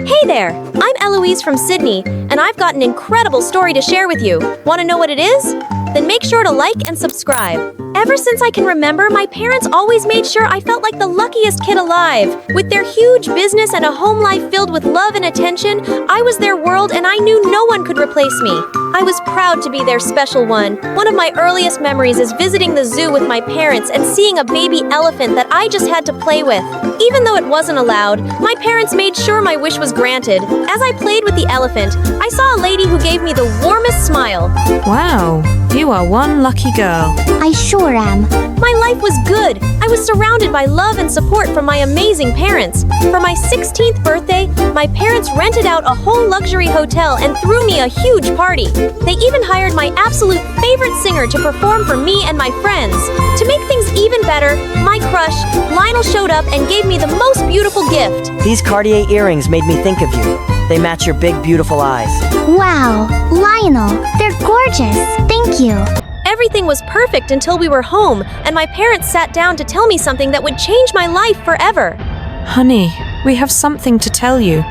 Hey there! I'm Éloise from Sydney, and I've got an incredible story to share with you. Want to know what it is? Then make sure to like and subscribe. Ever since I can remember, my parents always made sure I felt like the luckiest kid alive. With their huge business and a home life filled with love and attention, I was their world and I knew no one could replace me. I was proud to be their special one. One of my earliest memories is visiting the zoo with my parents and seeing a baby elephant that I just had to play with. Even though it wasn't allowed, my parents made sure my wish was granted. As I played with the elephant, I saw a lady who gave me the warmest smile. Wow, you are one lucky girl. I sure am. My life was good. I was surrounded by love and support from my amazing parents. For my 16th birthday, my parents rented out a whole luxury hotel and threw me a huge party. They even hired my absolute favorite singer to perform for me and my friends. To make things even better, my crush, Lionel, showed up and gave me the most beautiful gift. These Cartier earrings made me think of you. They match your big, beautiful eyes. Wow, Lionel, they're gorgeous. Thank you. Everything was perfect until we were home, and my parents sat down to tell me something that would change my life forever. Honey, we have something to tell you.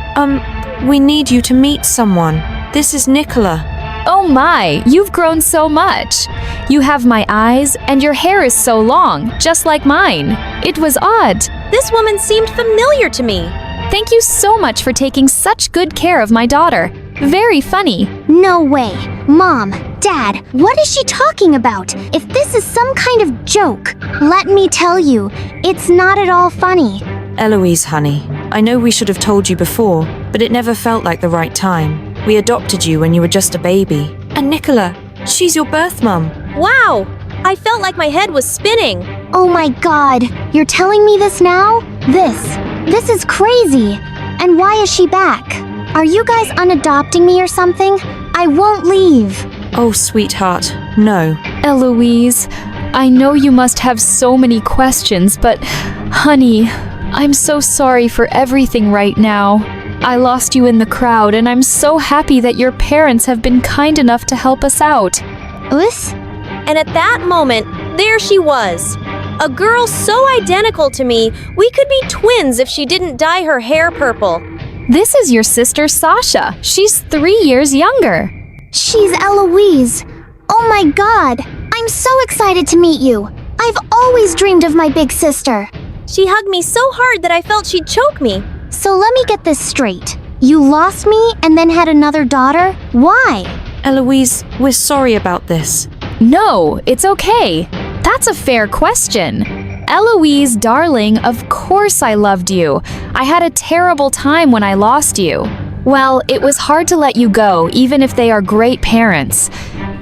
We need you to meet someone. This is Nicola. Oh my, you've grown so much. You have my eyes, and your hair is so long, just like mine. It was odd. This woman seemed familiar to me. Thank you so much for taking such good care of my daughter. Very funny. No way. Mom, Dad, what is she talking about? If this is some kind of joke, let me tell you, it's not at all funny. Eloise, honey, I know we should have told you before, but it never felt like the right time. We adopted you when you were just a baby. And Nicola, she's your birth mum. Wow! I felt like my head was spinning. Oh my God, you're telling me this now? This is crazy. And why is she back? Are you guys unadopting me or something? I won't leave. Oh, sweetheart, no. Eloise, I know you must have so many questions, but honey, I'm so sorry for everything right now. I lost you in the crowd, and I'm so happy that your parents have been kind enough to help us out. Us? And at that moment, there she was. A girl so identical to me, we could be twins if she didn't dye her hair purple. This is your sister Sasha. She's 3 years younger. She's Eloise. Oh my God, I'm so excited to meet you. I've always dreamed of my big sister. She hugged me so hard that I felt she'd choke me. So let me get this straight. You lost me and then had another daughter? Why? Eloise, we're sorry about this. No, it's okay. That's a fair question. Eloise, darling, of course I loved you. I had a terrible time when I lost you. Well, it was hard to let you go, even if they are great parents.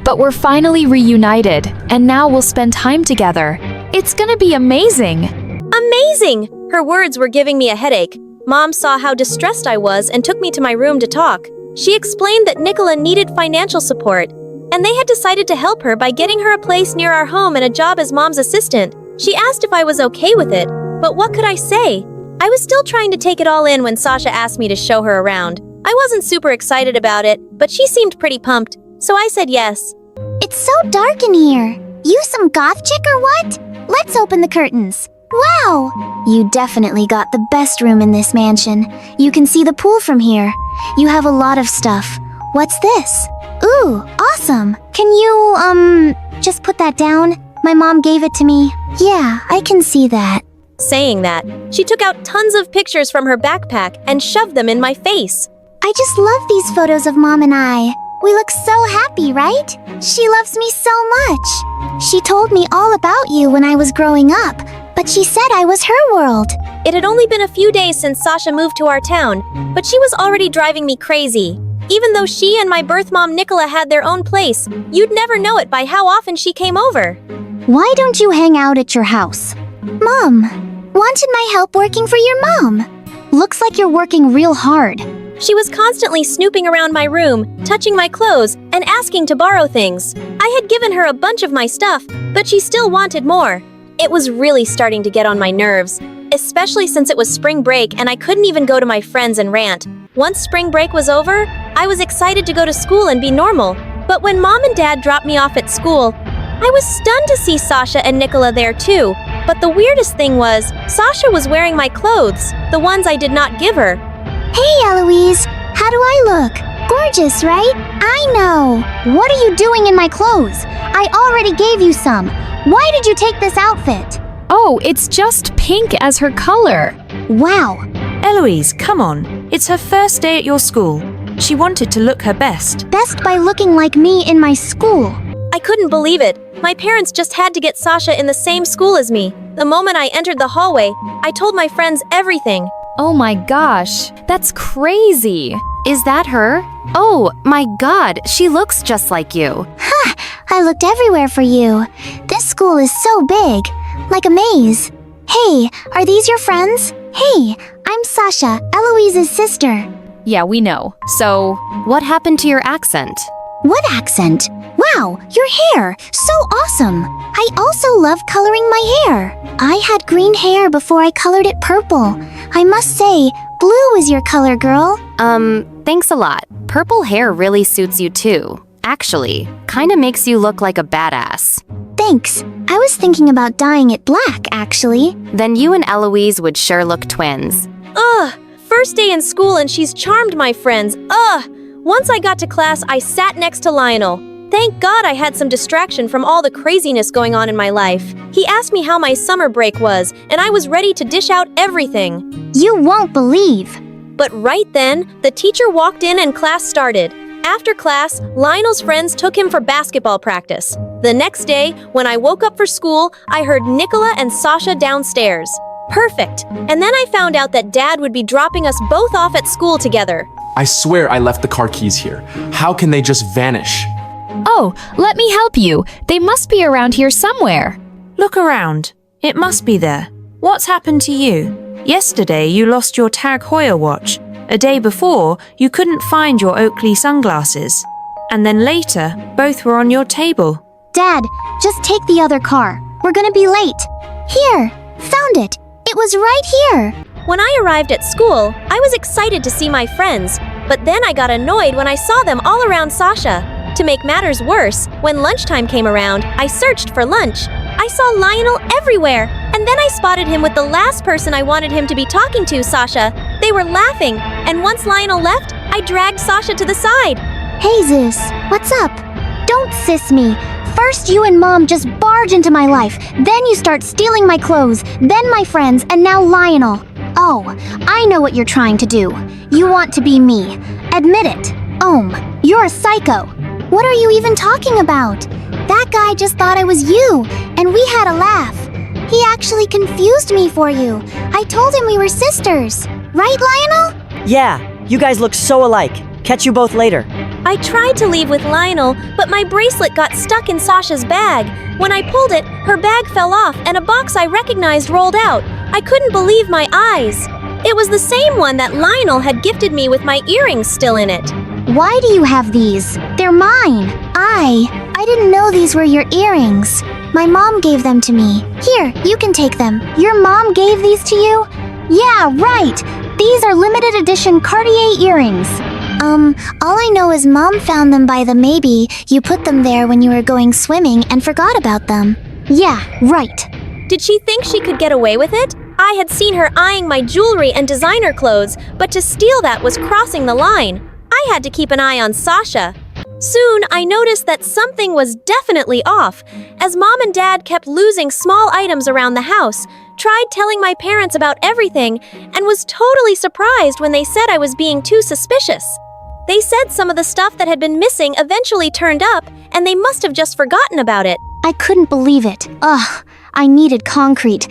But we're finally reunited, and now we'll spend time together. It's gonna be amazing. Amazing! Her words were giving me a headache. Mom saw how distressed I was and took me to my room to talk. She explained that Nicola needed financial support, and they had decided to help her by getting her a place near our home and a job as Mom's assistant. She asked if I was okay with it, but what could I say? I was still trying to take it all in when Sasha asked me to show her around. I wasn't super excited about it, but she seemed pretty pumped, so I said yes. It's so dark in here. You some goth chick or what? Let's open the curtains. Wow! You definitely got the best room in this mansion. You can see the pool from here. You have a lot of stuff. What's this? Ooh, awesome. Can you, just put that down? My mom gave it to me. Yeah, I can see that. Saying that, she took out tons of pictures from her backpack and shoved them in my face. I just love these photos of Mom and I. We look so happy, right? She loves me so much. She told me all about you when I was growing up, but she said I was her world. It had only been a few days since Sasha moved to our town, but she was already driving me crazy. Even though she and my birth mom Nicola had their own place, you'd never know it by how often she came over. Why don't you hang out at your house? Mom, wanted my help working for your mom. Looks like you're working real hard. She was constantly snooping around my room, touching my clothes, and asking to borrow things. I had given her a bunch of my stuff, but she still wanted more. It was really starting to get on my nerves, especially since it was spring break and I couldn't even go to my friends and rant. Once spring break was over, I was excited to go to school and be normal. But when Mom and Dad dropped me off at school, I was stunned to see Sasha and Nicola there too. But the weirdest thing was, Sasha was wearing my clothes, the ones I did not give her. Hey, Eloise. How do I look? Gorgeous, right? I know. What are you doing in my clothes? I already gave you some. Why did you take this outfit? Oh, it's just pink as her color. Wow. Eloise, come on. It's her first day at your school. She wanted to look her best. Best by looking like me in my school. I couldn't believe it. My parents just had to get Sasha in the same school as me. The moment I entered the hallway, I told my friends everything. Oh my gosh, that's crazy. Is that her? Oh my god, she looks just like you. Ha! I looked everywhere for you. This school is so big. Like a maze. Hey, are these your friends? Hey, I'm Sasha, Eloise's sister. Yeah, we know. So, What happened to your accent? What accent? Wow, your hair! So awesome! I also love coloring my hair. I had green hair before I colored it purple. I must say, blue is your color, girl. Thanks a lot. Purple hair really suits you too. Actually, kinda makes you look like a badass. Thanks. I was thinking about dyeing it black, actually. Then you and Eloise would sure look twins. Ugh! First day in school and she's charmed my friends. Ugh! Once I got to class, I sat next to Lionel. Thank God I had some distraction from all the craziness going on in my life. He asked me how my summer break was, and I was ready to dish out everything. You won't believe. But right then, the teacher walked in and class started. After class, Lionel's friends took him for basketball practice. The next day, when I woke up for school, I heard Nicola and Sasha downstairs. Perfect. And then I found out that Dad would be dropping us both off at school together. I swear I left the car keys here. How can they just vanish? oh, let me help you. They must be around here somewhere. Look around. It must be there. What's happened to you? Yesterday you lost your Tag Heuer watch. A day before, you couldn't find your Oakley sunglasses. And then later, both were on your table. Dad, just take the other car. We're gonna be late. Here, found it. It was right here. When I arrived at school, I was excited to see my friends, but then I got annoyed when I saw them all around Sasha. To make matters worse, when lunchtime came around, I searched for lunch. I saw Lionel everywhere, and then I spotted him with the last person I wanted him to be talking to, Sasha. They were laughing, and once Lionel left, I dragged Sasha to the side. Hey, Zeus, what's up? Don't sis me. First you and Mom just barge into my life, then you start stealing my clothes, then my friends, and now Lionel. Oh, I know what you're trying to do. You want to be me. Admit it. You're a psycho. What are you even talking about? That guy just thought I was you, and we had a laugh. He actually confused me for you. I told him we were sisters. Right, Lionel? Yeah, you guys look so alike. Catch you both later. I tried to leave with Lionel, but my bracelet got stuck in Sasha's bag. When I pulled it, her bag fell off and a box I recognized rolled out. I couldn't believe my eyes. It was the same one that Lionel had gifted me with my earrings still in it. Why do you have these? They're mine. I didn't know these were your earrings. My mom gave them to me. Here, you can take them. Your mom gave these to you? Yeah, right. These are limited edition Cartier earrings. All I know is Mom found them by the maybe you put them there when you were going swimming and forgot about them. Yeah, right. Did she think she could get away with it? I had seen her eyeing my jewelry and designer clothes, but to steal that was crossing the line. I had to keep an eye on Sasha. Soon, I noticed that something was definitely off, as Mom and Dad kept losing small items around the house, tried telling my parents about everything, and was totally surprised when they said I was being too suspicious. They said some of the stuff that had been missing eventually turned up, and they must have just forgotten about it. I couldn't believe it. Ugh, I needed concrete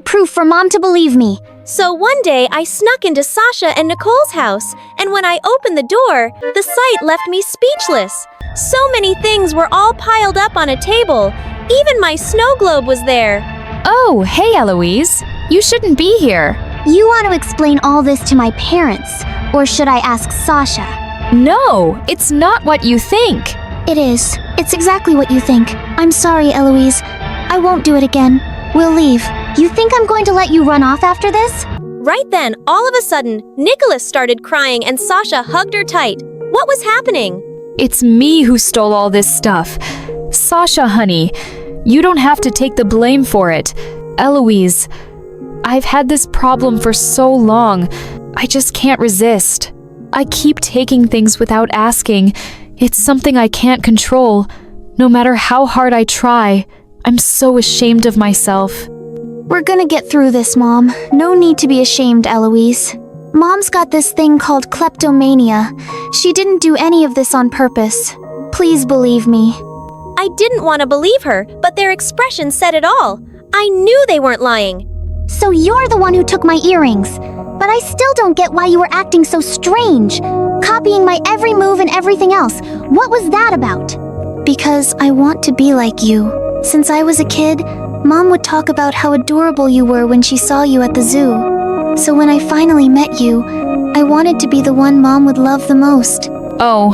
proof for Mom to believe me. So one day, I snuck into Sasha and Nicole's house, and when I opened the door, the sight left me speechless. So many things were all piled up on a table. Even my snow globe was there. Oh, hey Eloise. You shouldn't be here. You want to explain all this to my parents, or should I ask Sasha? No, it's not what you think. It is. It's exactly what you think. I'm sorry, Eloise. I won't do it again. We'll leave. You think I'm going to let you run off after this? Right then, all of a sudden, Nicholas started crying and Sasha hugged her tight. What was happening? It's me who stole all this stuff. Sasha, honey, you don't have to take the blame for it. Eloise, I've had this problem for so long. I just can't resist. I keep taking things without asking. It's something I can't control. No matter how hard I try, I'm so ashamed of myself. We're gonna get through this, Mom. No need to be ashamed, Eloise. Mom's got this thing called kleptomania. She didn't do any of this on purpose. Please believe me. I didn't want to believe her, but their expression said it all. I knew they weren't lying. So you're the one who took my earrings. But I still don't get why you were acting so strange. Copying my every move and everything else. What was that about? Because I want to be like you. Since I was a kid, Mom would talk about how adorable you were when she saw you at the zoo. So when I finally met you, I wanted to be the one Mom would love the most. Oh,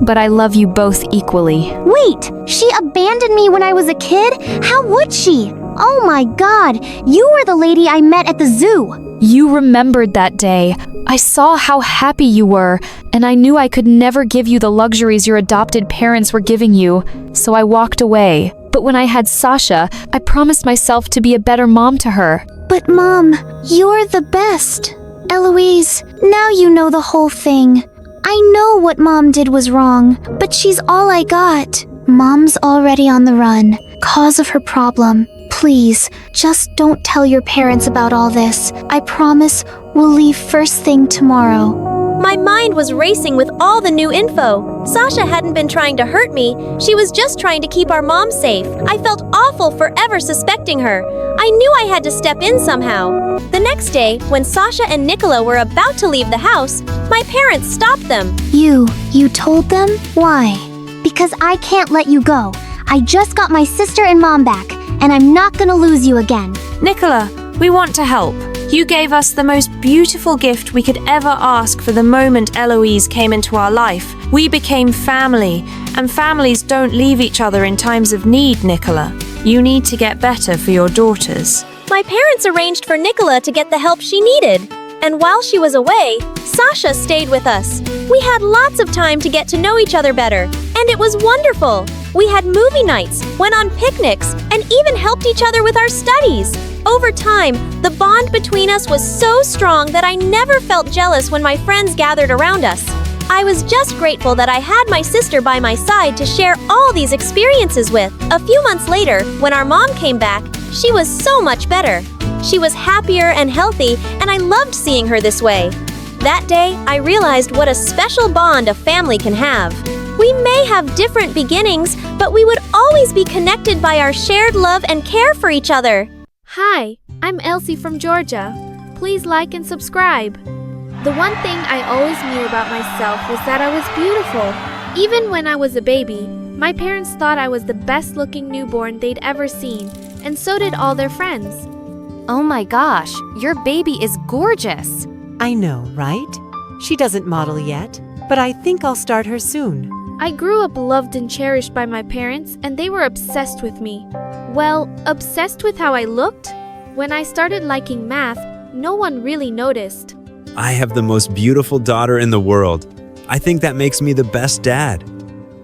but I love you both equally. Wait, she abandoned me when I was a kid? How would she? Oh my God, you were the lady I met at the zoo. You remembered that day. I saw how happy you were, and I knew I could never give you the luxuries your adopted parents were giving you, so I walked away. But when I had Sasha, I promised myself to be a better mom to her. But Mom, you're the best. Eloise, now you know the whole thing. I know what Mom did was wrong, but she's all I got. Mom's already on the run, cause of her problem. Please, just don't tell your parents about all this. I promise we'll leave first thing tomorrow. My mind was racing with all the new info. Sasha hadn't been trying to hurt me. She was just trying to keep our mom safe. I felt awful for ever suspecting her. I knew I had to step in somehow. The next day, when Sasha and Nicola were about to leave the house, my parents stopped them. You told them? Why? Because I can't let you go. I just got my sister and Mom back, and I'm not gonna lose you again. Nicola, we want to help. You gave us the most beautiful gift we could ever ask for the moment Eloise came into our life. We became family, and families don't leave each other in times of need, Nicola. You need to get better for your daughters. My parents arranged for Nicola to get the help she needed. And while she was away, Sasha stayed with us. We had lots of time to get to know each other better, and it was wonderful. We had movie nights, went on picnics, and even helped each other with our studies. Over time, the bond between us was so strong that I never felt jealous when my friends gathered around us. I was just grateful that I had my sister by my side to share all these experiences with. A few months later, when our mom came back, she was so much better. She was happier and healthy, and I loved seeing her this way. That day, I realized what a special bond a family can have. We may have different beginnings, but we would always be connected by our shared love and care for each other. Hi, I'm Elsie from Georgia. Please like and subscribe. The one thing I always knew about myself was that I was beautiful. Even when I was a baby, my parents thought I was the best-looking newborn they'd ever seen, and so did all their friends. Oh my gosh, your baby is gorgeous. I know, right? She doesn't model yet, but I think I'll start her soon. I grew up loved and cherished by my parents, and they were obsessed with me. Well, obsessed with how I looked? When I started liking math, no one really noticed. I have the most beautiful daughter in the world. I think that makes me the best dad.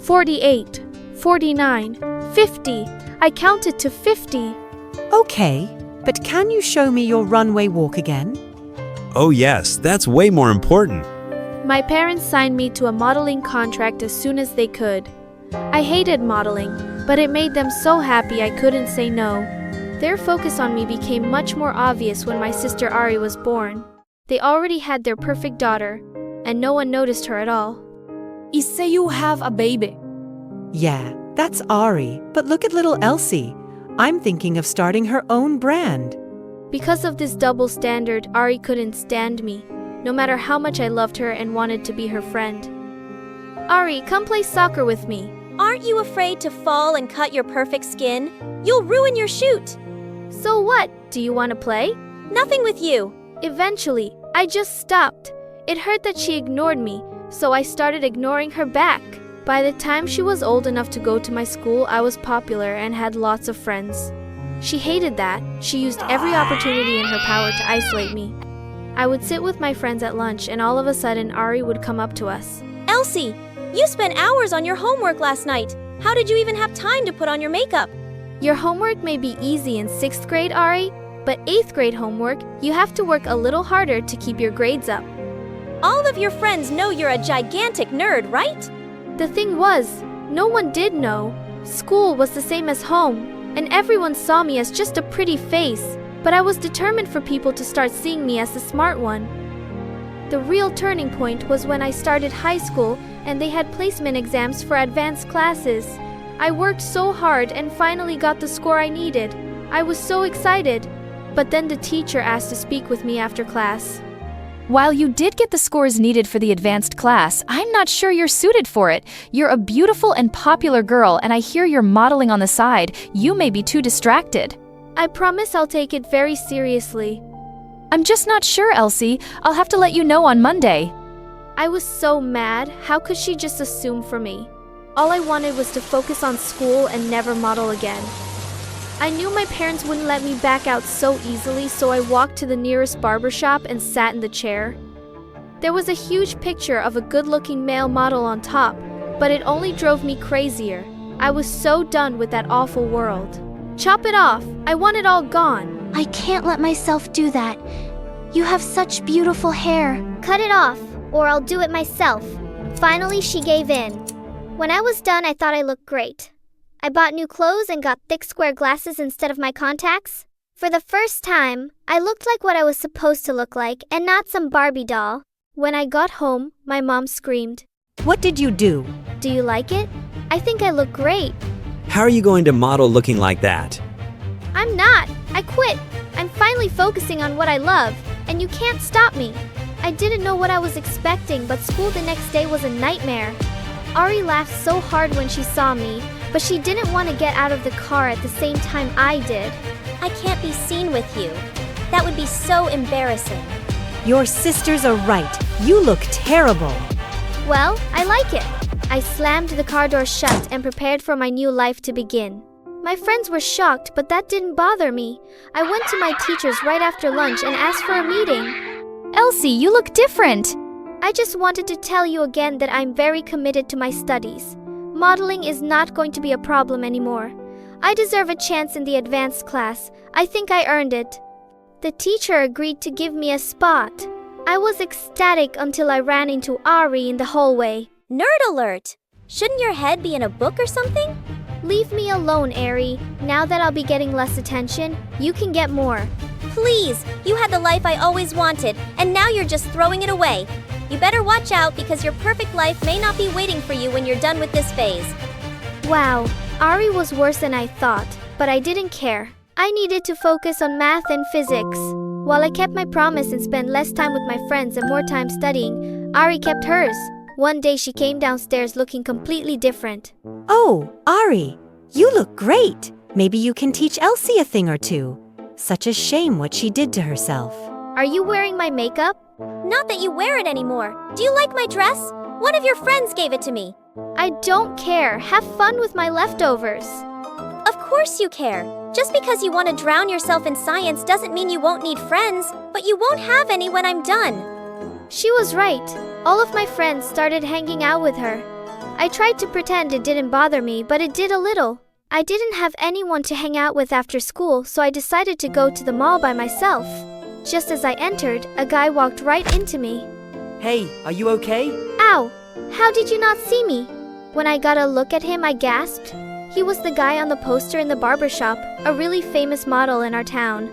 48, 49, 50. I counted to 50. Okay, but can you show me your runway walk again? Oh yes, that's way more important. My parents signed me to a modeling contract as soon as they could. I hated modeling, but it made them so happy I couldn't say no. Their focus on me became much more obvious when my sister Ari was born. They already had their perfect daughter, and no one noticed her at all. You say you have a baby. Yeah, that's Ari, but look at little Elsie. I'm thinking of starting her own brand. Because of this double standard, Ari couldn't stand me, no matter how much I loved her and wanted to be her friend. Ari, come play soccer with me. Aren't you afraid to fall and cut your perfect skin? You'll ruin your shoot. So what? Do you want to play? Nothing with you. Eventually, I just stopped. It hurt that she ignored me, so I started ignoring her back. By the time she was old enough to go to my school, I was popular and had lots of friends. She hated that. She used every opportunity in her power to isolate me. I would sit with my friends at lunch, and all of a sudden, Ari would come up to us. Elsie, you spent hours on your homework last night. How did you even have time to put on your makeup? Your homework may be easy in 6th grade, Ari, but 8th grade homework, you have to work a little harder to keep your grades up. All of your friends know you're a gigantic nerd, right? The thing was, no one did know. School was the same as home, and everyone saw me as just a pretty face, but I was determined for people to start seeing me as the smart one. The real turning point was when I started high school and they had placement exams for advanced classes. I worked so hard and finally got the score I needed. I was so excited. But then the teacher asked to speak with me after class. While you did get the scores needed for the advanced class, I'm not sure you're suited for it. You're a beautiful and popular girl, and I hear you're modeling on the side. You may be too distracted. I promise I'll take it very seriously. I'm just not sure, Elsie. I'll have to let you know on Monday. I was so mad. How could she just assume for me? All I wanted was to focus on school and never model again. I knew my parents wouldn't let me back out so easily, so I walked to the nearest barbershop and sat in the chair. There was a huge picture of a good-looking male model on top, but it only drove me crazier. I was so done with that awful world. Chop it off. I want it all gone. I can't let myself do that. You have such beautiful hair. Cut it off, or I'll do it myself. Finally, she gave in. When I was done, I thought I looked great. I bought new clothes and got thick square glasses instead of my contacts. For the first time, I looked like what I was supposed to look like and not some Barbie doll. When I got home, my mom screamed. What did you do? Do you like it? I think I look great. How are you going to model looking like that? I'm not. I quit. I'm finally focusing on what I love, and you can't stop me. I didn't know what I was expecting, but school the next day was a nightmare. Ari laughed so hard when she saw me, but she didn't want to get out of the car at the same time I did. I can't be seen with you. That would be so embarrassing. Your sisters are right. You look terrible. Well, I like it. I slammed the car door shut and prepared for my new life to begin. My friends were shocked, but that didn't bother me. I went to my teachers right after lunch and asked for a meeting. Elsie, you look different. I just wanted to tell you again that I'm very committed to my studies. Modeling is not going to be a problem anymore. I deserve a chance in the advanced class. I think I earned it. The teacher agreed to give me a spot. I was ecstatic until I ran into Ari in the hallway. Nerd alert! Shouldn't your head be in a book or something? Leave me alone, Ari. Now that I'll be getting less attention, you can get more. Please, you had the life I always wanted, and now you're just throwing it away. You better watch out because your perfect life may not be waiting for you when you're done with this phase. Wow, Ari was worse than I thought, but I didn't care. I needed to focus on math and physics. While I kept my promise and spent less time with my friends and more time studying, Ari kept hers. One day she came downstairs looking completely different. Oh, Ari, you look great. Maybe you can teach Elsie a thing or two. Such a shame what she did to herself. Are you wearing my makeup? Not that you wear it anymore. Do you like my dress? One of your friends gave it to me. I don't care. Have fun with my leftovers. Of course you care. Just because you want to drown yourself in science doesn't mean you won't need friends, but you won't have any when I'm done. She was right. All of my friends started hanging out with her. I tried to pretend it didn't bother me, but it did a little. I didn't have anyone to hang out with after school, so I decided to go to the mall by myself. Just as I entered, a guy walked right into me. Hey, are you okay? Ow! How did you not see me? When I got a look at him, I gasped. He was the guy on the poster in the barbershop, a really famous model in our town.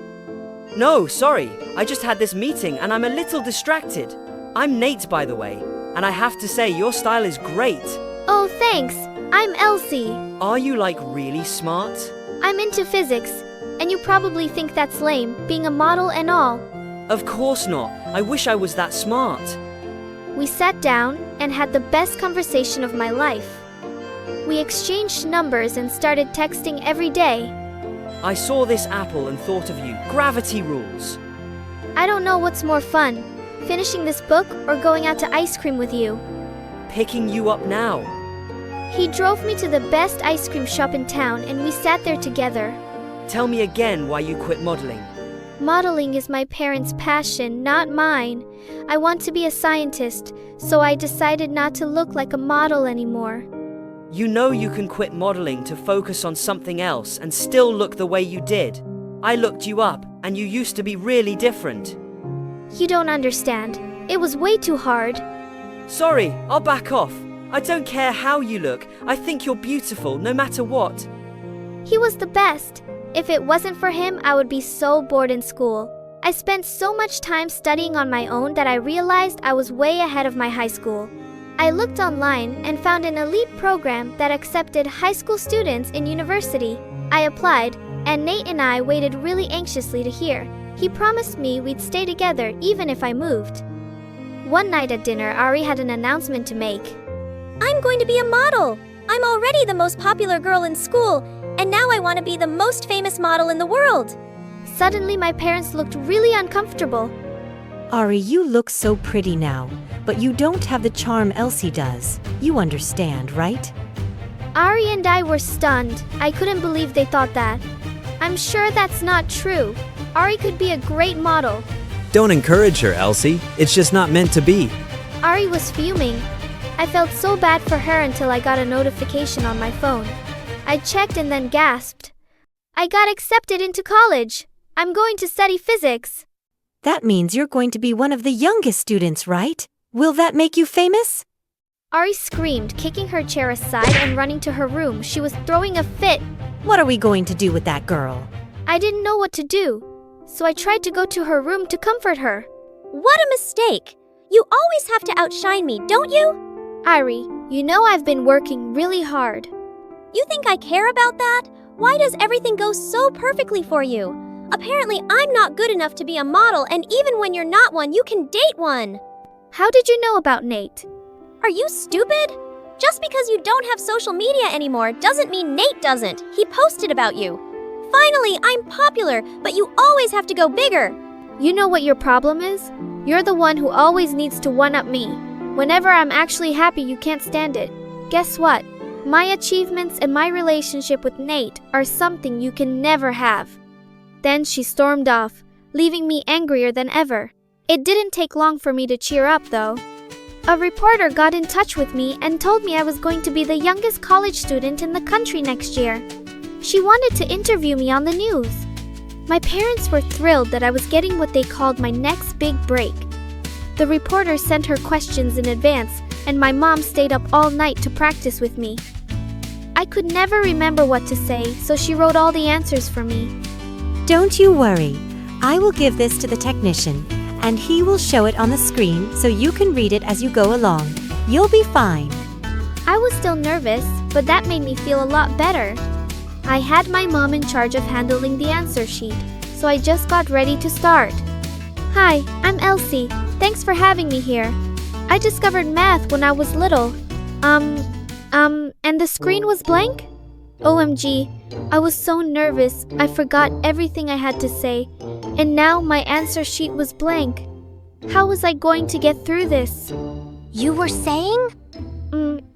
No, sorry. I just had this meeting and I'm a little distracted. I'm Nate, by the way, and I have to say your style is great. Oh, thanks. I'm Elsie. Are you like really smart? I'm into physics, and you probably think that's lame, being a model and all. Of course not. I wish I was that smart. We sat down and had the best conversation of my life. We exchanged numbers and started texting every day. I saw this apple and thought of you. Gravity rules. I don't know what's more fun, finishing this book or going out to ice cream with you. Picking you up now. He drove me to the best ice cream shop in town and we sat there together. Tell me again why you quit modeling. Modeling is my parents' passion, not mine. I want to be a scientist, so I decided not to look like a model anymore. You know you can quit modeling to focus on something else and still look the way you did. I looked you up, and you used to be really different. You don't understand. It was way too hard. Sorry, I'll back off. I don't care how you look. I think you're beautiful, no matter what. He was the best. If it wasn't for him, I would be so bored in school. I spent so much time studying on my own that I realized I was way ahead of my high school. I looked online and found an elite program that accepted high school students in university. I applied, and Nate and I waited really anxiously to hear. He promised me we'd stay together even if I moved. One night at dinner, Ari had an announcement to make. I'm going to be a model. I'm already the most popular girl in school, and now I want to be the most famous model in the world. Suddenly, my parents looked really uncomfortable. Ari, you look so pretty now, but you don't have the charm Elsie does. You understand, right? Ari and I were stunned. I couldn't believe they thought that. I'm sure that's not true. Ari could be a great model. Don't encourage her, Elsie. It's just not meant to be. Ari was fuming. I felt so bad for her until I got a notification on my phone. I checked and then gasped. I got accepted into college. I'm going to study physics. That means you're going to be one of the youngest students, right? Will that make you famous? Ari screamed, kicking her chair aside and running to her room. She was throwing a fit. What are we going to do with that girl? I didn't know what to do, so I tried to go to her room to comfort her. What a mistake! You always have to outshine me, don't you? Ari, you know I've been working really hard. You think I care about that? Why does everything go so perfectly for you? Apparently, I'm not good enough to be a model, and even when you're not one, you can date one. How did you know about Nate? Are you stupid? Just because you don't have social media anymore doesn't mean Nate doesn't. He posted about you. Finally, I'm popular, but you always have to go bigger. You know what your problem is? You're the one who always needs to one-up me. Whenever I'm actually happy, you can't stand it. Guess what? My achievements and my relationship with Nate are something you can never have. Then she stormed off, leaving me angrier than ever. It didn't take long for me to cheer up, though. A reporter got in touch with me and told me I was going to be the youngest college student in the country next year. She wanted to interview me on the news. My parents were thrilled that I was getting what they called my next big break. The reporter sent her questions in advance, and my mom stayed up all night to practice with me. I could never remember what to say, so she wrote all the answers for me. Don't you worry. I will give this to the technician, and he will show it on the screen so you can read it as you go along. You'll be fine. I was still nervous, but that made me feel a lot better. I had my mom in charge of handling the answer sheet, so I just got ready to start. Hi, I'm Elsie. Thanks for having me here. I discovered math when I was little. And the screen was blank? OMG, I was so nervous, I forgot everything I had to say, and now my answer sheet was blank. How was I going to get through this? You were saying?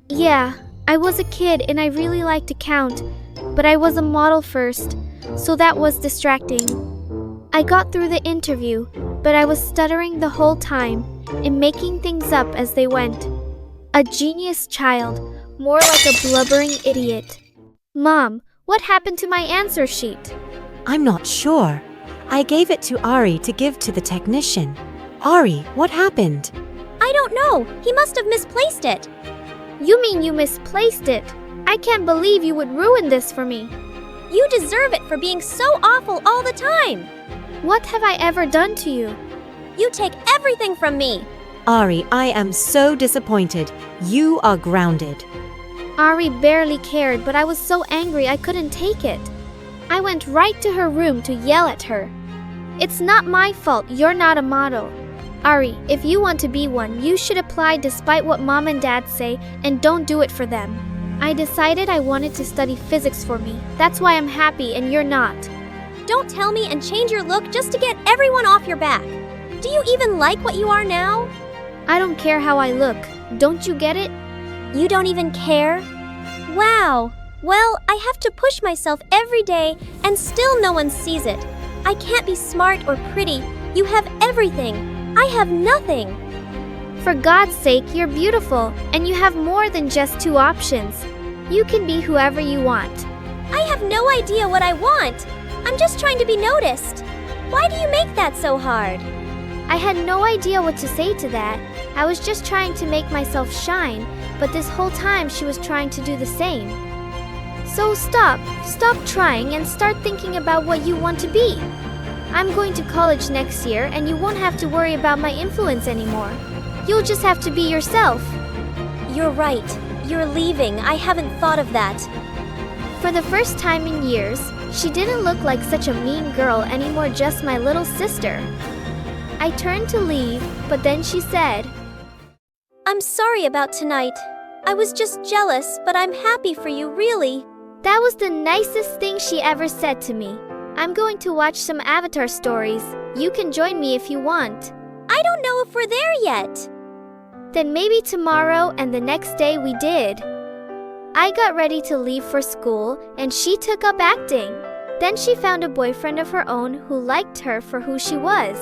Yeah, I was a kid and I really liked to count, but I was a model first, so that was distracting. I got through the interview, but I was stuttering the whole time and making things up as they went. A genius child, more like a blubbering idiot. Mom, what happened to my answer sheet? I'm not sure. I gave it to Ari to give to the technician. Ari, what happened? I don't know. He must have misplaced it. You mean you misplaced it? I can't believe you would ruin this for me. You deserve it for being so awful all the time. What have I ever done to you? You take everything from me. Ari, I am so disappointed. You are grounded. Ari barely cared, but I was so angry I couldn't take it. I went right to her room to yell at her. It's not my fault you're not a model. Ari, if you want to be one, you should apply despite what mom and dad say and don't do it for them. I decided I wanted to study physics for me. That's why I'm happy and you're not. Don't tell me and change your look just to get everyone off your back. Do you even like what you are now? I don't care how I look. Don't you get it? You don't even care? Wow. Well, I have to push myself every day and still no one sees it. I can't be smart or pretty. You have everything. I have nothing. For God's sake, you're beautiful, and you have more than just two options. You can be whoever you want. I have no idea what I want. I'm just trying to be noticed. Why do you make that so hard? I had no idea what to say to that. I was just trying to make myself shine, but this whole time she was trying to do the same. So stop trying and start thinking about what you want to be. I'm going to college next year and you won't have to worry about my influence anymore. You'll just have to be yourself. You're right. You're leaving. I haven't thought of that. For the first time in years, she didn't look like such a mean girl anymore, just my little sister. I turned to leave, but then she said, I'm sorry about tonight. I was just jealous, but I'm happy for you, really. That was the nicest thing she ever said to me. I'm going to watch some Avatar stories. You can join me if you want. I don't know if we're there yet. Then maybe tomorrow, and the next day we did. I got ready to leave for school, and she took up acting. Then she found a boyfriend of her own who liked her for who she was.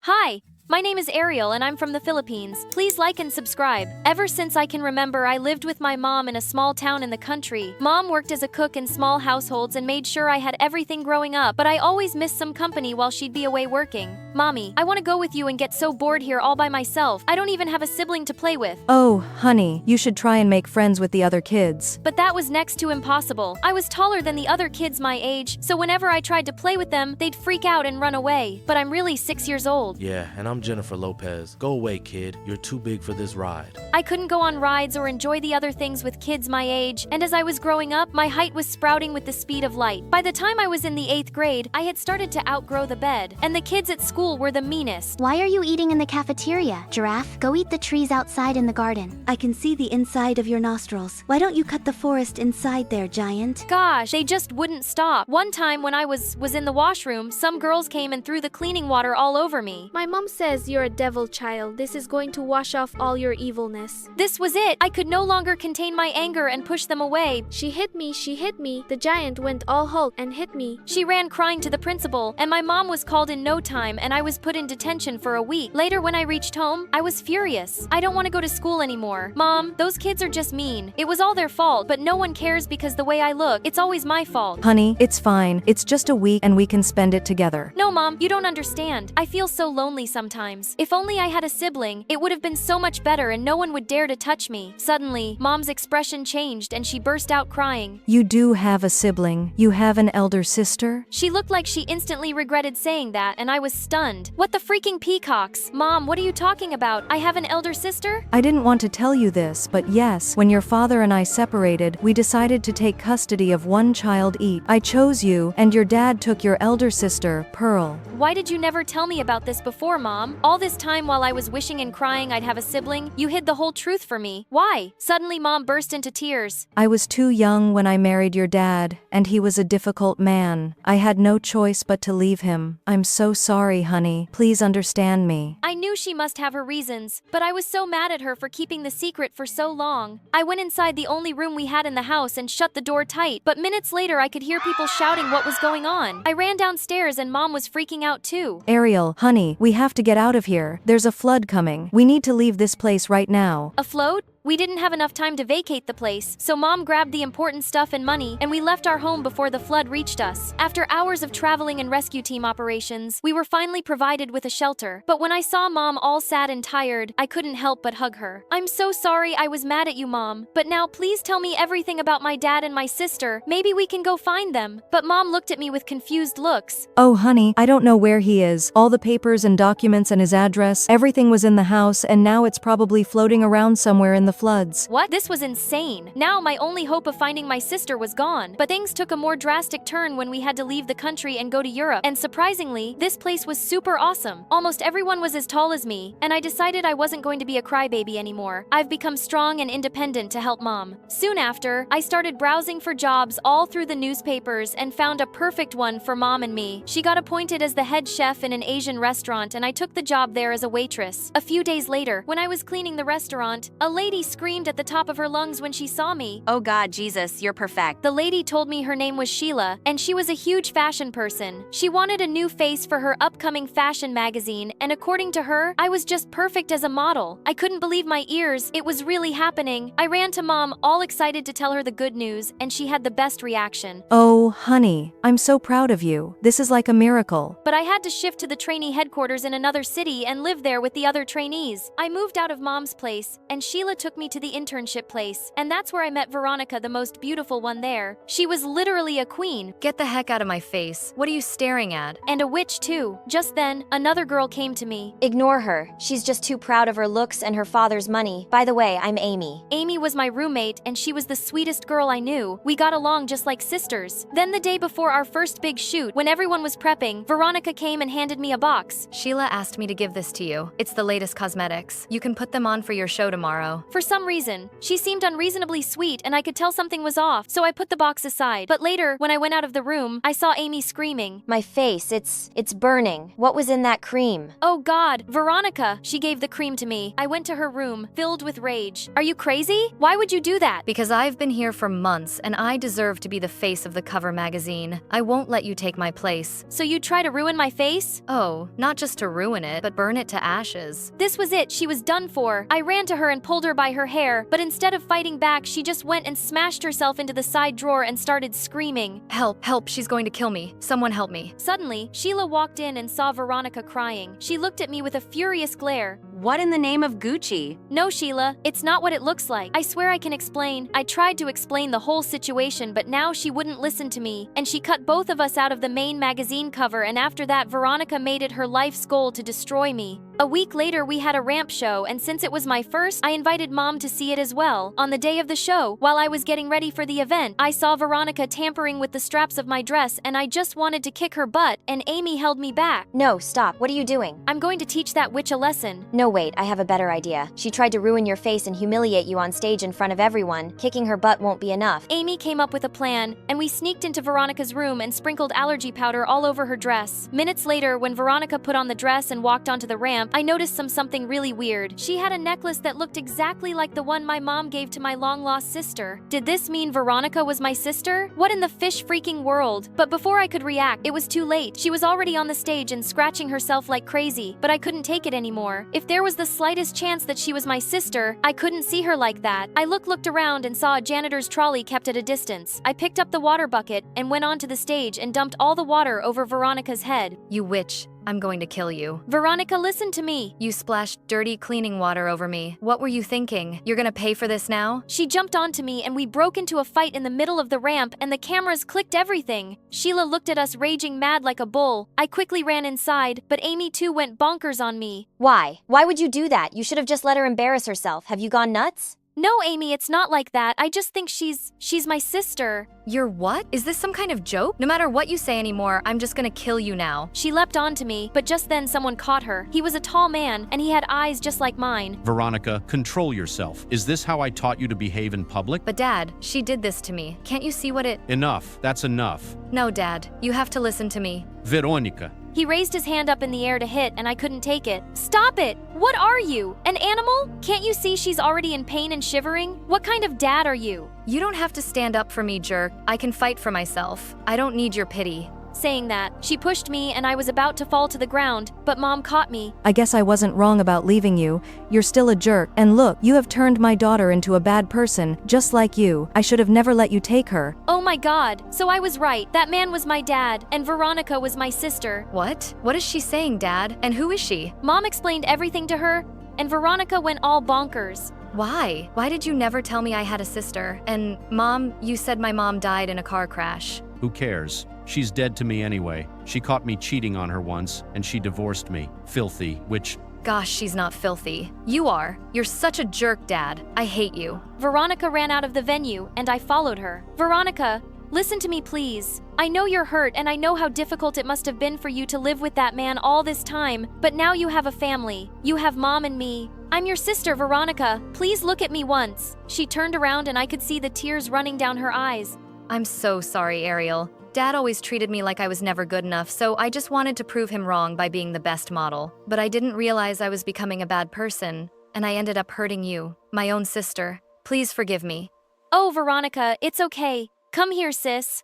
Hi, my name is Ariel and I'm from the Philippines. Please like and subscribe. Ever since I can remember, I lived with my mom in a small town in the country. Mom worked as a cook in small households and made sure I had everything growing up, but I always missed some company while she'd be away working. Mommy, I want to go with you and get so bored here all by myself. I don't even have a sibling to play with. Oh, honey, you should try and make friends with the other kids. But that was next to impossible. I was taller than the other kids my age, so whenever I tried to play with them, they'd freak out and run away. But I'm really 6 years old. Yeah, and I'm Jennifer Lopez. Go away, kid. You're too big for this ride. I couldn't go on rides or enjoy the other things with kids my age, and as I was growing up, my height was sprouting with the speed of light. By the time I was in the 8th grade, I had started to outgrow the bed, and the kids at school were the meanest. Why are you eating in the cafeteria, Giraffe? Go eat the trees outside in the garden. I can see the inside of your nostrils. Why don't you cut the forest inside there, Giant? Gosh, they just wouldn't stop. One time when I was in the washroom, some girls came and threw the cleaning water all over me. My mom says you're a devil child. This is going to wash off all your evilness. This was it. I could no longer contain my anger and push them away. She hit me. The giant went all Hulk and hit me. She ran crying to the principal, and my mom was called in no time, and I was put in detention for a week. Later, when I reached home, I was furious. I don't want to go to school anymore. Mom, those kids are just mean. It was all their fault, but no one cares because the way I look, it's always my fault. Honey, it's fine. It's just a week and we can spend it together. No, Mom, you don't understand. I feel so lonely sometimes. If only I had a sibling, it would have been so much better and no one would dare to touch me. Suddenly, Mom's expression changed and she burst out crying. You do have a sibling. You have an elder sister? She looked like she instantly regretted saying that, and I was stunned. What the freaking peacocks? Mom, what are you talking about? I have an elder sister? I didn't want to tell you this, but yes, when your father and I separated, we decided to take custody of one child each. I chose you, and your dad took your elder sister, Pearl. Why did you never tell me about this before, Mom? All this time while I was wishing and crying I'd have a sibling, you hid the whole truth from me. Why? Suddenly, Mom burst into tears. I was too young when I married your dad, and he was a difficult man. I had no choice but to leave him. I'm so sorry, honey. Please understand me. I knew she must have her reasons, but I was so mad at her for keeping the secret for so long. I went inside the only room we had in the house and shut the door tight, but minutes later I could hear people shouting what was going on. I ran downstairs and Mom was freaking out too. Ariel, honey, we have to get out of here. There's a flood coming. We need to leave this place right now. A float? We didn't have enough time to vacate the place, so Mom grabbed the important stuff and money, and we left our home before the flood reached us. After hours of traveling and rescue team operations, we were finally provided with a shelter. But when I saw Mom all sad and tired, I couldn't help but hug her. I'm so sorry I was mad at you, Mom. But now please tell me everything about my dad and my sister. Maybe we can go find them. But Mom looked at me with confused looks. Oh, honey, I don't know where he is. All the papers and documents and his address, everything was in the house, and now it's probably floating around somewhere in the floods. What? This was insane. Now my only hope of finding my sister was gone. But things took a more drastic turn when we had to leave the country and go to Europe. And surprisingly, this place was super awesome. Almost everyone was as tall as me, and I decided I wasn't going to be a crybaby anymore. I've become strong and independent to help Mom. Soon after, I started browsing for jobs all through the newspapers and found a perfect one for Mom and me. She got appointed as the head chef in an Asian restaurant, and I took the job there as a waitress. A few days later, when I was cleaning the restaurant, a lady screamed at the top of her lungs when she saw me. Oh God, Jesus, you're perfect. The lady told me her name was Sheila, and she was a huge fashion person. She wanted a new face for her upcoming fashion magazine, and according to her, I was just perfect as a model. I couldn't believe my ears. It was really happening. I ran to Mom, all excited to tell her the good news, and she had the best reaction. Oh, honey, I'm so proud of you. This is like a miracle. But I had to shift to the trainee headquarters in another city and live there with the other trainees. I moved out of Mom's place, and Sheila took me to the internship place, and that's where I met Veronica, the most beautiful one there. She was literally a queen. Get the heck out of my face. What are you staring at? And a witch too. Just then, another girl came to me. Ignore her. She's just too proud of her looks and her father's money. By the way, I'm Amy. Amy was my roommate, and she was the sweetest girl I knew. We got along just like sisters. Then the day before our first big shoot, when everyone was prepping, Veronica came and handed me a box. Sheila asked me to give this to you. It's the latest cosmetics. You can put them on for your show tomorrow. For some reason, she seemed unreasonably sweet and I could tell something was off, so I put the box aside. But later, when I went out of the room, I saw Amy screaming. My face, it's burning. What was in that cream? Oh God, Veronica! She gave the cream to me. I went to her room, filled with rage. Are you crazy? Why would you do that? Because I've been here for months and I deserve to be the face of the cover magazine. I won't let you take my place. So you'd try to ruin my face? Oh, not just to ruin it, but burn it to ashes. This was it. She was done for. I ran to her and pulled her by her hair, but instead of fighting back, she just went and smashed herself into the side drawer and started screaming. Help, help, she's going to kill me. Someone help me. Suddenly, Sheila walked in and saw Veronica crying. She looked at me with a furious glare. What in the name of Gucci? No, Sheila, it's not what it looks like. I swear I can explain. I tried to explain the whole situation, but now she wouldn't listen to me, and she cut both of us out of the main magazine cover, and after that, Veronica made it her life's goal to destroy me. A week later, we had a ramp show, and since it was my first, I invited Mom to see it as well. On the day of the show, while I was getting ready for the event, I saw Veronica tampering with the straps of my dress, and I just wanted to kick her butt, and Amy held me back. No, stop. What are you doing? I'm going to teach that witch a lesson. No, wait, I have a better idea. She tried to ruin your face and humiliate you on stage in front of everyone. Kicking her butt won't be enough. Amy came up with a plan, and we sneaked into Veronica's room and sprinkled allergy powder all over her dress. Minutes later, when Veronica put on the dress and walked onto the ramp, I noticed something really weird. She had a necklace that looked exactly like the one my mom gave to my long-lost sister. Did this mean Veronica was my sister? What in the fish freaking world? But before I could react, it was too late. She was already on the stage and scratching herself like crazy, but I couldn't take it anymore. If there was the slightest chance that she was my sister, I couldn't see her like that. I looked around and saw a janitor's trolley kept at a distance. I picked up the water bucket and went onto the stage and dumped all the water over Veronica's head. You witch. I'm going to kill you. Veronica, listen to me. You splashed dirty cleaning water over me. What were you thinking? You're gonna pay for this now? She jumped onto me and we broke into a fight in the middle of the ramp and the cameras clicked everything. Sheila looked at us raging mad like a bull. I quickly ran inside, but Amy too went bonkers on me. Why? Why would you do that? You should have just let her embarrass herself. Have you gone nuts? No, Amy, it's not like that. I just think she's my sister. You're what? Is this some kind of joke? No matter what you say anymore, I'm just gonna kill you now. She leapt onto me, but just then someone caught her. He was a tall man, and he had eyes just like mine. Veronica, control yourself. Is this how I taught you to behave in public? But Dad, she did this to me. Can't you see what it— Enough. That's enough. No, Dad. You have to listen to me. Veronica. He raised his hand up in the air to hit, and I couldn't take it. Stop it! What are you? An animal? Can't you see she's already in pain and shivering? What kind of dad are you? You don't have to stand up for me, jerk. I can fight for myself. I don't need your pity. Saying that, she pushed me and I was about to fall to the ground, but Mom caught me. I guess I wasn't wrong about leaving you. You're still a jerk. And look, you have turned my daughter into a bad person, just like you. I should have never let you take her. Oh my God, so I was right. That man was my dad, and Veronica was my sister. What? What is she saying, Dad? And who is she? Mom explained everything to her, and Veronica went all bonkers. Why? Why did you never tell me I had a sister? And Mom, you said my mom died in a car crash. Who cares? She's dead to me anyway. She caught me cheating on her once, and she divorced me. Filthy, which— Gosh, she's not filthy. You are. You're such a jerk, Dad. I hate you. Veronica ran out of the venue, and I followed her. Veronica, listen to me, please. I know you're hurt, and I know how difficult it must have been for you to live with that man all this time, but now you have a family. You have Mom and me. I'm your sister, Veronica. Please look at me once. She turned around and I could see the tears running down her eyes. I'm so sorry, Ariel. Dad always treated me like I was never good enough, so I just wanted to prove him wrong by being the best model. But I didn't realize I was becoming a bad person. and I ended up hurting you, my own sister. Please forgive me. Oh, Veronica, it's okay. Come here, sis.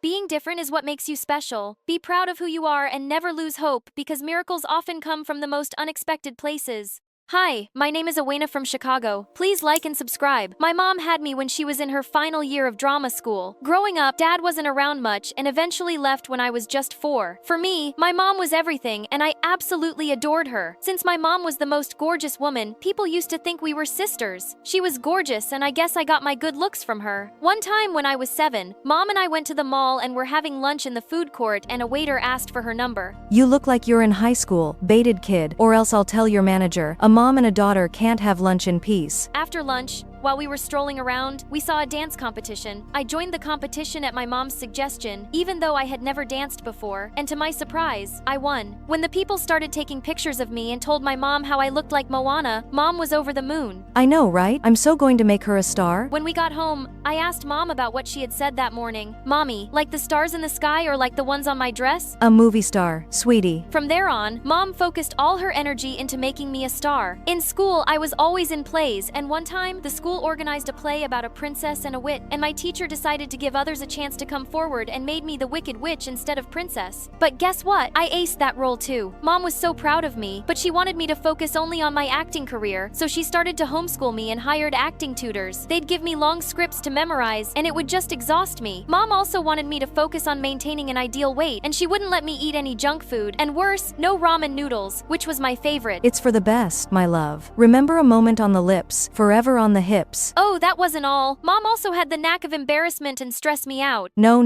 Being different is what makes you special. Be proud of who you are and never lose hope, because miracles often come from the most unexpected places. Hi, my name is Awena from Chicago. Please like and subscribe. My mom had me when she was in her final year of drama school. Growing up, Dad wasn't around much and eventually left when I was just 4. For me, my mom was everything and I absolutely adored her. Since my mom was the most gorgeous woman, people used to think we were sisters. She was gorgeous and I guess I got my good looks from her. One time when I was 7, Mom and I went to the mall and were having lunch in the food court and a waiter asked for her number. You look like you're in high school, baited kid, or else I'll tell your manager. A mom and a daughter can't have lunch in peace. After lunch, while we were strolling around, we saw a dance competition. I joined the competition at my mom's suggestion, even though I had never danced before, and to my surprise, I won. When the people started taking pictures of me and told my mom how I looked like Moana, Mom was over the moon. I know, right? I'm so going to make her a star. When we got home, I asked Mom about what she had said that morning. Mommy, like the stars in the sky or like the ones on my dress? A movie star, sweetie. From there on, Mom focused all her energy into making me a star. In school, I was always in plays, and one time, the school organized a play about a princess and a witch, and my teacher decided to give others a chance to come forward and made me the wicked witch instead of princess. But guess what? I aced that role too. Mom was so proud of me, but she wanted me to focus only on my acting career, so she started to homeschool me and hired acting tutors. They'd give me long scripts to memorize, and it would just exhaust me. Mom also wanted me to focus on maintaining an ideal weight, and she wouldn't let me eat any junk food, and worse, no ramen noodles, which was my favorite. It's for the best, my love. Remember a moment on the lips, forever on the hips. Oh, that wasn't all. Mom also had the knack of embarrassment and stress me out. No,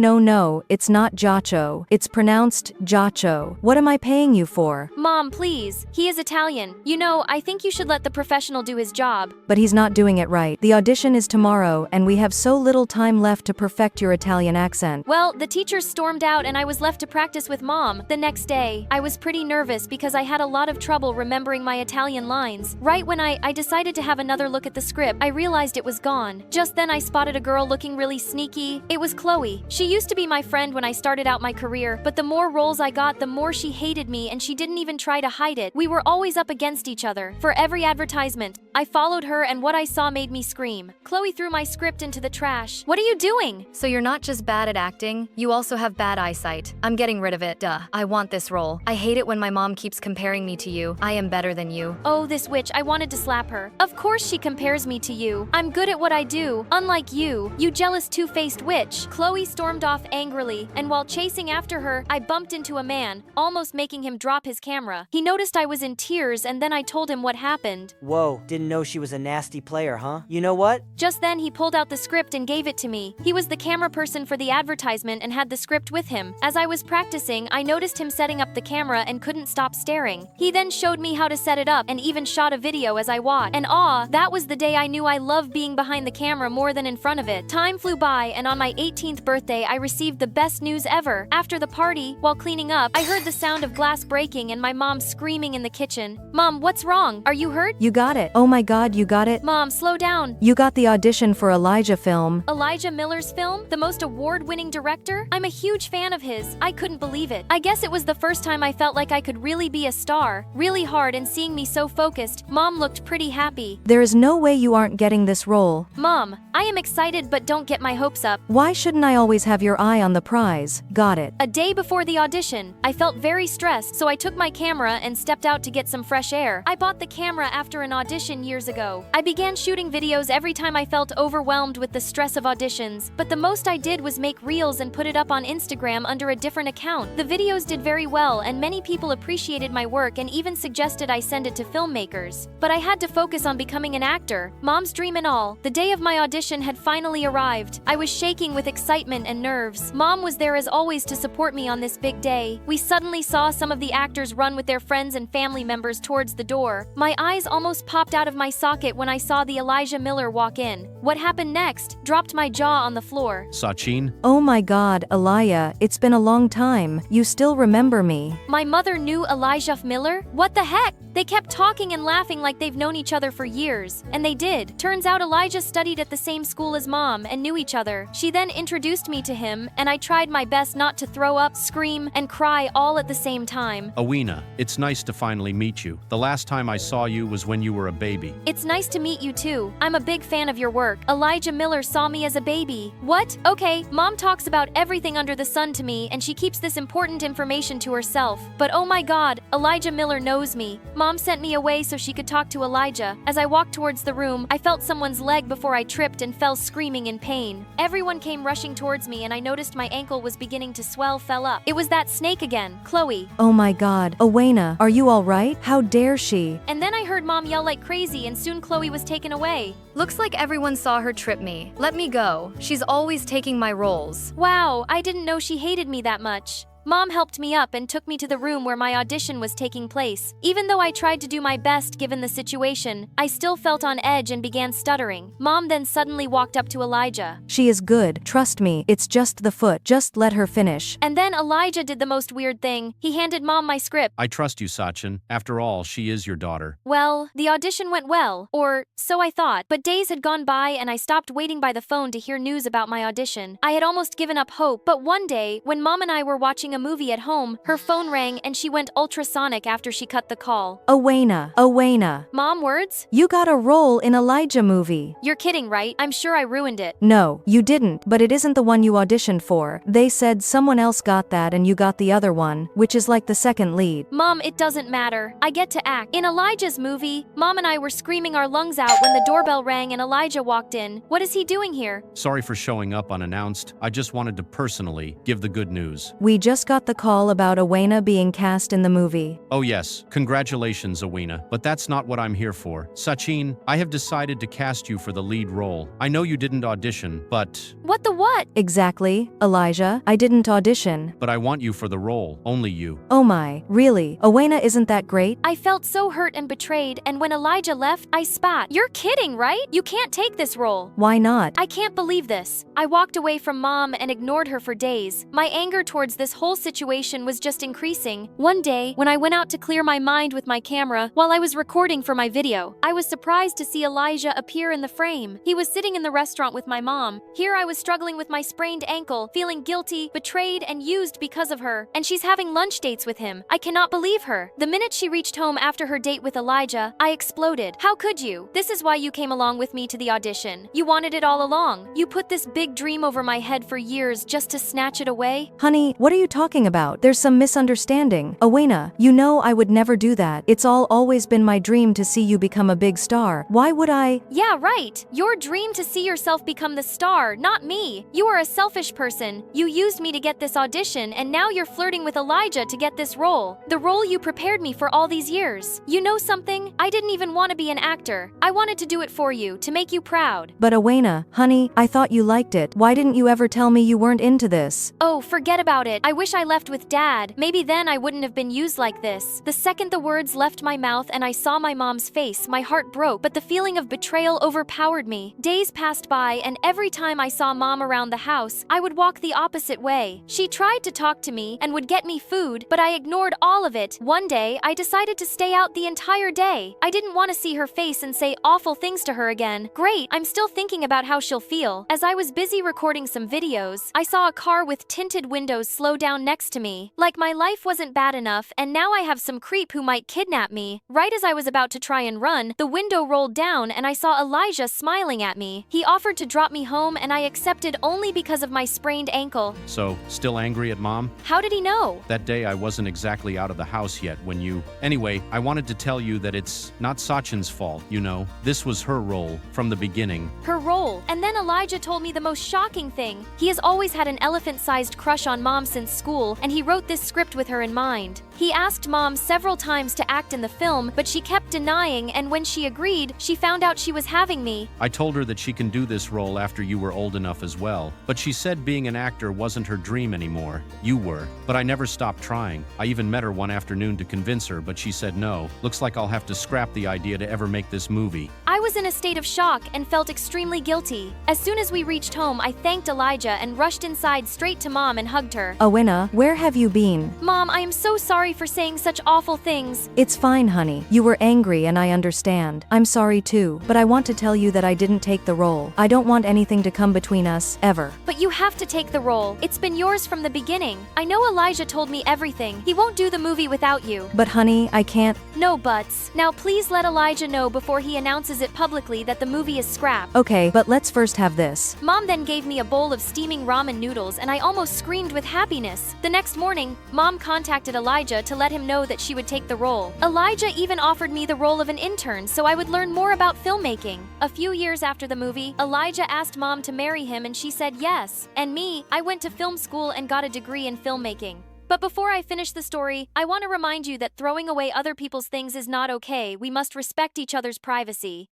it's not Giacho. It's pronounced Giacho. What am I paying you for? Mom, please. He is Italian. You know, I think you should let the professional do his job. But he's not doing it right. The audition is tomorrow, and we have so little time left to perfect your Italian accent. Well, the teachers stormed out and I was left to practice with Mom. The next day, I was pretty nervous because I had a lot of trouble remembering my Italian lines. Right when I decided to have another look at the script, I realized it was gone. Just then I spotted a girl looking really sneaky. It was Chloe. She used to be my friend when I started out my career, but the more roles I got, the more she hated me and she didn't even try to hide it. We were always up against each other. For every advertisement, I followed her and what I saw made me scream. Chloe threw my script into the trash. What are you doing? So you're not just bad at acting, you also have bad eyesight. I'm getting rid of it, duh. I want this role. I hate it when my mom keeps comparing me to you. I am better than you. Oh, this witch, I wanted to slap her. Of course she compares me to you. I'm good at what I do. Unlike you jealous two-faced witch. Chloe stormed off angrily, and while chasing after her, I bumped into a man, almost making him drop his camera. He noticed I was in tears and then I told him what happened. Whoa, didn't know she was a nasty player, huh? You know what? Just then he pulled out the script and gave it to me. He was the camera person for the advertisement and had the script with him. As I was practicing, I noticed him setting up the camera and couldn't stop staring. He then showed me how to set it up and even shot a video as I watched. And that was the day I knew I loved being behind the camera more than in front of it. Time flew by and on my 18th birthday I received the best news ever. After the party, while cleaning up, I heard the sound of glass breaking and my mom screaming in the kitchen. Mom, what's wrong? Are you hurt? You got it. Oh my god, you got it. Mom, slow down. You got the audition for Elijah film. Elijah Miller's film? The most award-winning director? I'm a huge fan of his. I couldn't believe it. I guess it was the first time I felt like I could really be a star. Really hard, and seeing me so focused, Mom looked pretty happy. There is no way you aren't getting this role. Mom, I am excited but don't get my hopes up. Why shouldn't I always have your eye on the prize? Got it. A day before the audition, I felt very stressed, so I took my camera and stepped out to get some fresh air. I bought the camera after an audition years ago. I began shooting videos every time I felt overwhelmed with the stress of auditions, but the most I did was make reels and put it up on Instagram under a different account. The videos did very well and many people appreciated my work and even suggested I send it to filmmakers. But I had to focus on becoming an actor. Mom's dream and all. The day of my audition had finally arrived. I was shaking with excitement and nerves. Mom was there as always to support me on this big day. We suddenly saw some of the actors run with their friends and family members towards the door. My eyes almost popped out of my socket when I saw the Elijah Miller walk in. What happened next? Dropped my jaw on the floor. Sachin? Oh my god, Elijah, it's been a long time. You still remember me. My mother knew Elijah Miller? What the heck? They kept talking talking and laughing like they've known each other for years. And they did. Turns out Elijah studied at the same school as Mom and knew each other. She then introduced me to him, and I tried my best not to throw up, scream, and cry all at the same time. Awena, it's nice to finally meet you. The last time I saw you was when you were a baby. It's nice to meet you too. I'm a big fan of your work. Elijah Miller saw me as a baby. What? Okay, Mom talks about everything under the sun to me, and she keeps this important information to herself. But oh my God, Elijah Miller knows me. Mom sent me away so she could talk to Elijah. As I walked towards the room, I felt someone's leg before I tripped and fell screaming in pain. Everyone came rushing towards me, and I noticed my ankle was beginning to swell up. It was that snake again, Chloe. Oh my God, Awena, are you all right? How dare she? And then I heard Mom yell like crazy, and soon Chloe was taken away. Looks like everyone saw her trip me. Let me go. She's always taking my roles. Wow, I didn't know she hated me that much. Mom helped me up and took me to the room where my audition was taking place. Even though I tried to do my best given the situation, I still felt on edge and began stuttering. Mom then suddenly walked up to Elijah. She is good, trust me, it's just the foot, just let her finish. And then Elijah did the most weird thing. He handed Mom my script. I trust you, Sachin. After all, she is your daughter. Well, the audition went well, or so I thought, but days had gone by and I stopped waiting by the phone to hear news about my audition. I had almost given up hope, but one day, when Mom and I were watching a movie at home, her phone rang and she went ultrasonic after she cut the call. Awena. Mom, words? You got a role in Elijah movie. You're kidding, right? I'm sure I ruined it. No, you didn't, but it isn't the one you auditioned for. They said someone else got that and you got the other one, which is like the second lead. Mom, it doesn't matter. I get to act. In Elijah's movie, Mom and I were screaming our lungs out when the doorbell rang and Elijah walked in. What is he doing here? Sorry for showing up unannounced. I just wanted to personally give the good news. We just got the call about Awena being cast in the movie. Oh yes, congratulations, Awena, but that's not what I'm here for. Sachin, I have decided to cast you for the lead role. I know you didn't audition, but... What the what? Exactly, Elijah, I didn't audition. But I want you for the role, only you. Oh my, really? Awena isn't that great? I felt so hurt and betrayed, and when Elijah left, I spat. You're kidding, right? You can't take this role. Why not? I can't believe this. I walked away from Mom and ignored her for days. My anger towards this whole situation was just increasing. One day, when I went out to clear my mind with my camera while I was recording for my video, I was surprised to see Elijah appear in the frame. He was sitting in the restaurant with my mom. Here I was struggling with my sprained ankle, feeling guilty, betrayed, and used because of her. And she's having lunch dates with him. I cannot believe her. The minute she reached home after her date with Elijah, I exploded. How could you? This is why you came along with me to the audition. You wanted it all along. You put this big dream over my head for years just to snatch it away. Honey, what are you talking about? There's some misunderstanding. Awena, you know I would never do that. It's always been my dream to see you become a big star. Why would I? Yeah, right. Your dream to see yourself become the star, not me. You are a selfish person. You used me to get this audition, and now you're flirting with Elijah to get this role. The role you prepared me for all these years. You know something? I didn't even want to be an actor. I wanted to do it for you, to make you proud. But Awena, honey, I thought you liked it. Why didn't you ever tell me you weren't into this? Oh, forget about it. I wish I left with Dad. Maybe then I wouldn't have been used like this. The second the words left my mouth and I saw my mom's face, my heart broke, but the feeling of betrayal overpowered me. Days passed by, and every time I saw Mom around the house, I would walk the opposite way. She tried to talk to me and would get me food, but I ignored all of it. One day, I decided to stay out the entire day. I didn't want to see her face and say awful things to her again. Great, I'm still thinking about how she'll feel. As I was busy recording some videos, I saw a car with tinted windows slow down next to me. Like my life wasn't bad enough, and now I have some creep who might kidnap me. Right as I was about to try and run, the window rolled down and I saw Elijah smiling at me. He offered to drop me home and I accepted only because of my sprained ankle. So, still angry at Mom? How did he know? That day I wasn't exactly out of the house yet when you... Anyway, I wanted to tell you that it's not Sachin's fault, you know. This was her role, from the beginning. Her role. And then Elijah told me the most shocking thing. He has always had an elephant-sized crush on Mom since school, and he wrote this script with her in mind. He asked Mom several times to act in the film, but she kept denying, and when she agreed, she found out she was having me. I told her that she can do this role after you were old enough as well, but she said being an actor wasn't her dream anymore. You were. But I never stopped trying. I even met her one afternoon to convince her, but she said no. Looks like I'll have to scrap the idea to ever make this movie. I was in a state of shock and felt extremely guilty. As soon as we reached home, I thanked Elijah and rushed inside straight to Mom and hugged her. Awena, Hannah, where have you been? Mom, I am so sorry for saying such awful things. It's fine, honey. You were angry and I understand. I'm sorry too, but I want to tell you that I didn't take the role. I don't want anything to come between us, ever. But you have to take the role. It's been yours from the beginning. I know Elijah told me everything. He won't do the movie without you. But honey, I can't. No buts. Now please let Elijah know before he announces it publicly that the movie is scrapped. Okay, but let's first have this. Mom then gave me a bowl of steaming ramen noodles and I almost screamed with happiness. The next morning, Mom contacted Elijah to let him know that she would take the role. Elijah even offered me the role of an intern so I would learn more about filmmaking. A few years after the movie, Elijah asked Mom to marry him and she said yes. And me, I went to film school and got a degree in filmmaking. But before I finish the story, I want to remind you that throwing away other people's things is not okay. We must respect each other's privacy.